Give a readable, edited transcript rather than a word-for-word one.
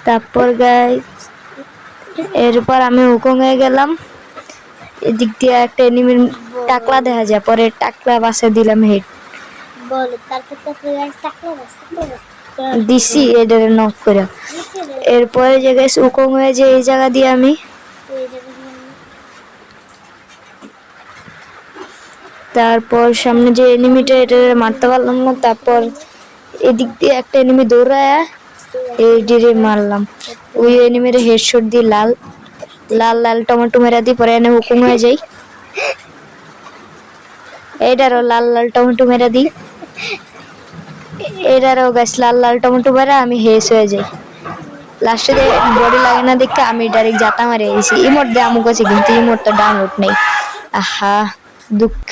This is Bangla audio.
তারপর গাইস এরপর আমি হুকুম হয়ে গেলাম। এদিক দিয়ে একটা এনিমির টাকলা দেখা যায়, পরে টাকলা বাসে দিলাম হেড। দিছি এটারে নক করে। এরপরে যে গাইস হুকুম হয়ে যে এই জায়গা দিয়ে আমি তারপর সামনে যে এনিমিটা এটা মারতে পারলাম না। তারপর এদিক দিয়ে একটা এনিমি দৌড়ায় এই ডিরে মারলাম। ওই এনিমির হেডশট দিয়ে লাল লাল লাল টমেটো মেরা দিয়ে পরে এনে হুকুম হয়ে যাই। এইটারও লাল লাল টমেটো মেরা দিই। এটারও গাছ লাল লাল টমেটো মেরা আমি হেস হয়ে যাই। লাস্টে বডি লাগে না দেখে আমি ডাইরেক্ট জাতা মারে গেছি। ইমোট দিয়ে আমুক আছে কিন্তু ইমোট তো ডাউনলোড নেই। আহা দুঃখ।